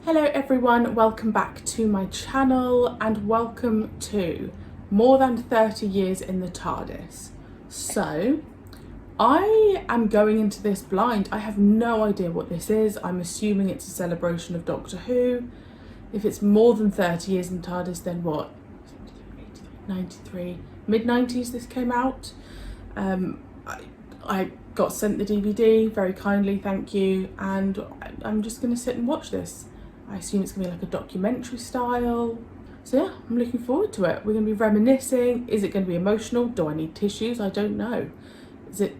Hello everyone, welcome back to my channel and welcome to More Than 30 Years in the Tardis. So, I am going into this blind. I have no idea what this is. I'm assuming it's a celebration of Doctor Who. If it's more than 30 years in TARDIS, then what? 93, mid-90s this came out. I got sent the DVD very kindly, thank you, and I'm just going to sit and watch this. I assume it's going to be like a documentary style. So yeah, I'm looking forward to it. We're going to be reminiscing. Is it going to be emotional? Do I need tissues? I don't know. Is it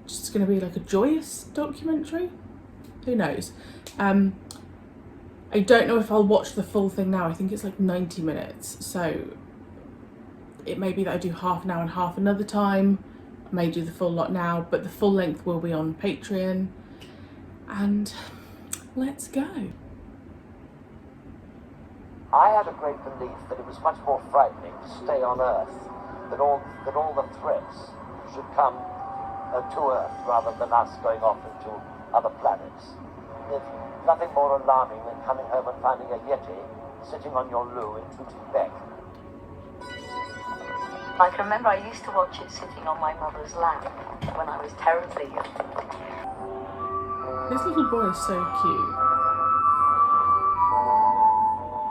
just going to be like a joyous documentary? Who knows? I don't know if I'll watch the full thing now. I think it's like 90 minutes. So it may be that I do half an hour and half another time. I may do the full lot now, but the full length will be on Patreon. And let's go. I had a great belief that it was much more frightening to stay on Earth, that all the threats should come to Earth rather than us going off into other planets. There's nothing more alarming than coming home and finding a Yeti sitting on your loo in Tooting-Bec. I can remember I used to watch it sitting on my mother's lap when I was terribly young. This little boy is so cute.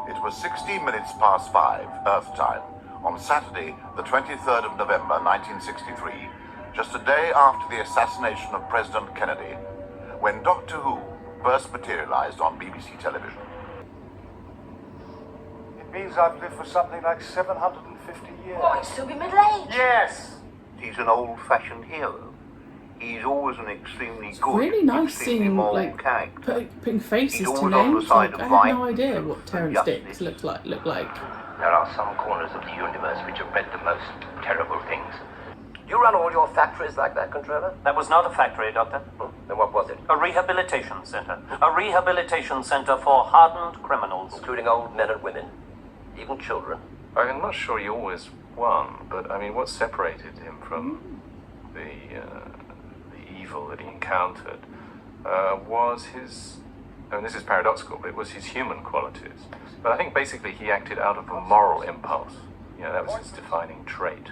It was 16 minutes past 5, Earth time, on Saturday, the 23rd of November, 1963, just a day after the assassination of President Kennedy, when Doctor Who first materialized on BBC television. It means I've lived for something like 750 years. Oh, he'd still be middle-aged. Yes! He's an old-fashioned hero. He's always an extremely good, Really nice extremely seeing moral like character. putting faces He's to always on the names. side Like, of I had no right, idea truth, what and Terrence justice. Dicks looked like. There are some corners of the universe which have bred the most terrible things. You run all your factories like that, Controller? That was not a factory, Doctor. Then what was it? A rehabilitation center. A rehabilitation center for hardened criminals. Including old men and women? Even children? I'm not sure he always won, but I mean, what separated him from the evil that he encountered was his, I mean, this is paradoxical, but it was his human qualities. But I think basically he acted out of a moral impulse. You know, that was his defining trait.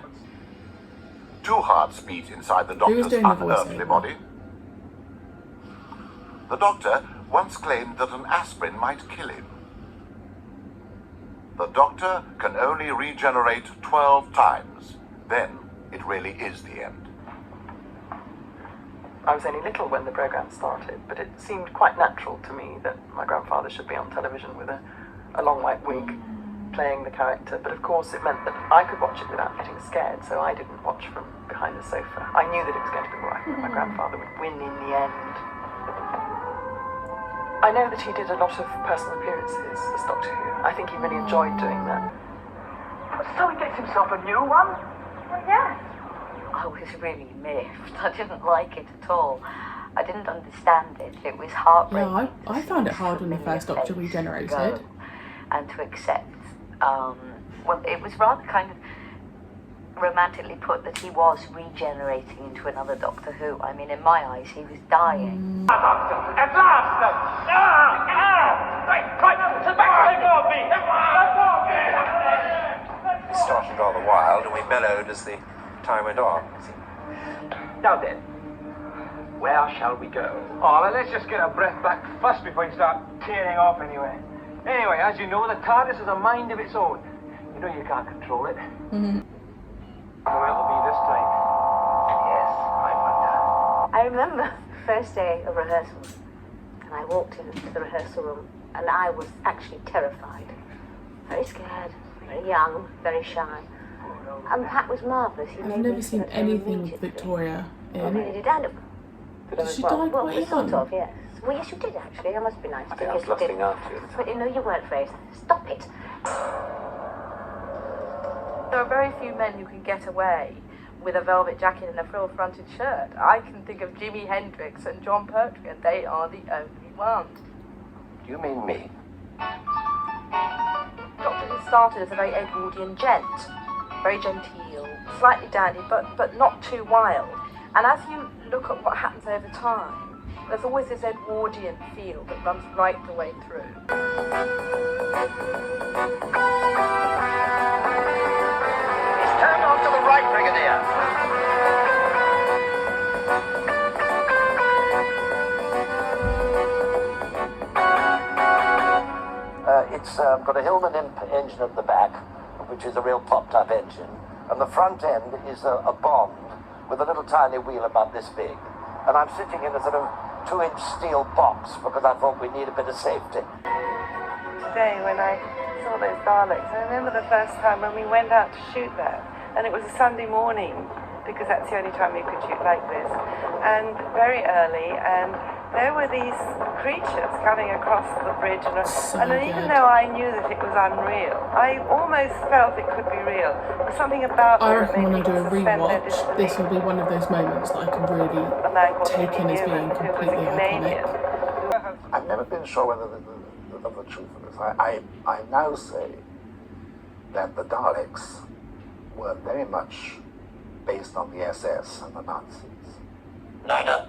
Two hearts beat inside the Who was Doctor's doing the unearthly voiceover? body. The Doctor once claimed that an aspirin might kill him. The Doctor can only regenerate 12 times. Then it really is the end. I was only little when the programme started, but it seemed quite natural to me that my grandfather should be on television with a long white wig playing the character. But of course it meant that I could watch it without getting scared, so I didn't watch from behind the sofa. I knew that it was going to be right, that my grandfather would win in the end. I know that he did a lot of personal appearances as Doctor Who. I think he really enjoyed doing that. So he gets himself a new one? Well, yes. I was really miffed. I didn't like it at all. I didn't understand it. It was heartbreaking. Yeah, I found it hard when the first Doctor regenerated. And to accept, well, it was rather kind of romantically put that he was regenerating into another Doctor Who. I mean, in my eyes, he was dying. At last! It started rather wild, and we mellowed as the time went on. Now then, where shall we go? Oh, well, let's just get our breath back first before you start tearing off anyway. Anyway, as you know, the TARDIS has a mind of its own. You know you can't control it. Where it'll be this time. Yes, I wonder. I remember the first day of rehearsals, and I walked into the rehearsal room, and I was actually terrified. Very scared, very young, very shy. And Pat was marvellous. I've never seen anything with Victoria in. Did I look? Did she die quite young? Sort of, yes. Well, yes, you did actually. I must be nice to you. I think I was Yes, you did. lusting after you. But you know, you weren't, Fraser. Stop it. There are very few men who can get away with a velvet jacket and a frill-fronted shirt. I can think of Jimi Hendrix and John Pertwee, and they are the only ones. Do you mean me? Doctor Who started as a very Edwardian gent, very genteel, slightly dandy, but not too wild. And as you look at what happens over time, There's always this Edwardian feel that runs right the way through. He's turned off to the right, Brigadier. It's got a Hillman engine at the back, which is a real popped-up engine, and the front end is a Bond with a little tiny wheel about this big. And I'm sitting in a sort of 2-inch steel box because I thought we need a bit of safety. Today, when I saw those Daleks, I remember the first time when we went out to shoot that, and it was a Sunday morning, because that's the only time you could shoot like this, and very early, and there were these creatures coming across the bridge, and even though I knew that it was unreal, I almost felt it could be real. There was something about I reckon when I do a rewatch, this will be one of those moments that I can really take in as being completely iconic. I've never been sure whether of the truth of this. I now say that the Daleks were very much based on the SS and the Nazis. Neither.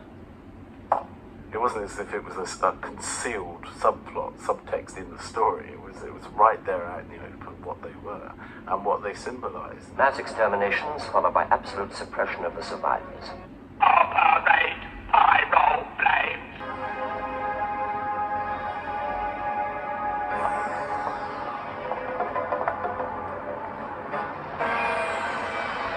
It wasn't as if it was a concealed subplot, subtext in the story. It was right there out in the open what they were and what they symbolised. Mass exterminations followed by absolute suppression of the survivors. Operate pyro flames.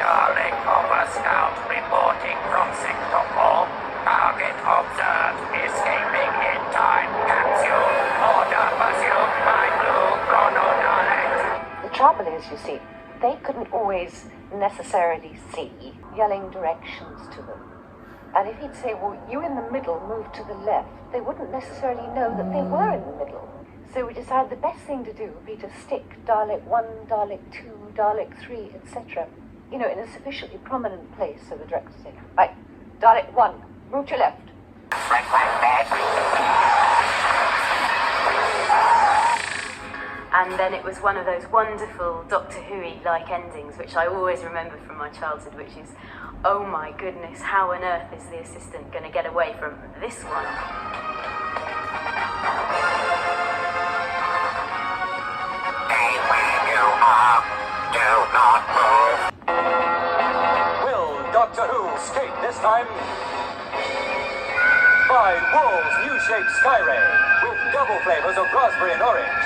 Darling Cobra Scout reporting from Sector 4. Target observed. Escaping in time capsule. Order pursued by blue chrono Daleks. The trouble is, you see, they couldn't always necessarily see yelling directions to them. And if he'd say, well, you in the middle, move to the left, they wouldn't necessarily know that they were in the middle. So we decided the best thing to do would be to stick Dalek 1, Dalek 2, Dalek 3, etc., in a sufficiently prominent place so the director say, right, Dalek 1, move to left. And then it was one of those wonderful Doctor Who-y-like endings, which I always remember from my childhood, which is, oh my goodness, how on earth is the assistant going to get away from this one? Stay where you are. Do not move. Will Doctor Who escape this time? Buy Wool's new-shaped Skyray with double flavors of raspberry and orange.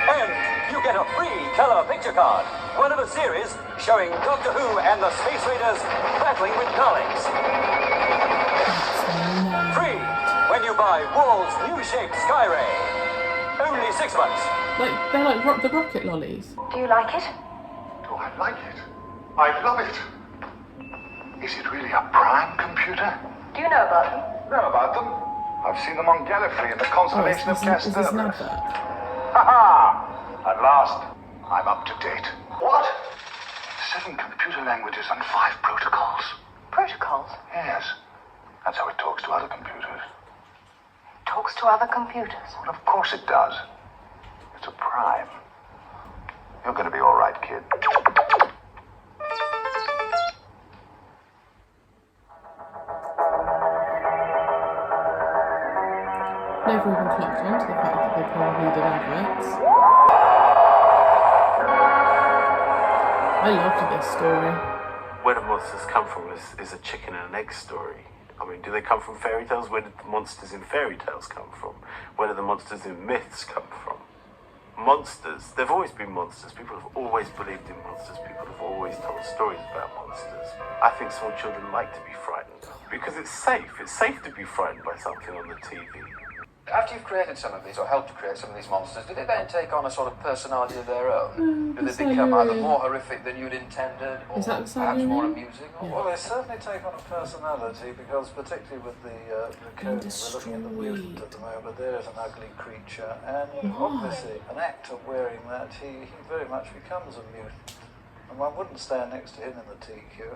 And you get a free color picture card, one of a series showing Doctor Who and the Space Raiders battling with Daleks. Free when you buy Wool's new-shaped Skyray. Only 6 months. They're like the rocket lollies. Do you like it? Do I like it? I love it. Is it really a prime computer? Do you know about them? Know about them? I've seen them on Gallifrey in the constellation of Is this an Castornis. advert? Ha-ha! At last, I'm up to date. What? 7 computer languages and 5 protocols. Protocols? Yes. That's how it talks to other computers. Talks to other computers. Well, of course it does. It's a prime. You're going to be all right, kid. Never even clocked on to the fact that they probably did adverts. I loved this story. Where the monsters come from is a chicken and an egg story. I mean, do they come from fairy tales? Where did the monsters in fairy tales come from? Where do the monsters in myths come from? Monsters, they've always been monsters. People have always believed in monsters. People have always told stories about monsters. I think small children like to be frightened because it's safe. It's safe to be frightened by something on the TV. After you've created some of these, or helped to create some of these monsters, do they then take on a sort of personality of their own? Do they become either more horrific than you'd intended, or perhaps more amusing? Yeah. Well, they certainly take on a personality, because particularly with the code, we're looking at the mutant at the moment, there is an ugly creature, and obviously an actor wearing that, he very much becomes a mutant. And one wouldn't stand next to him in the TQ.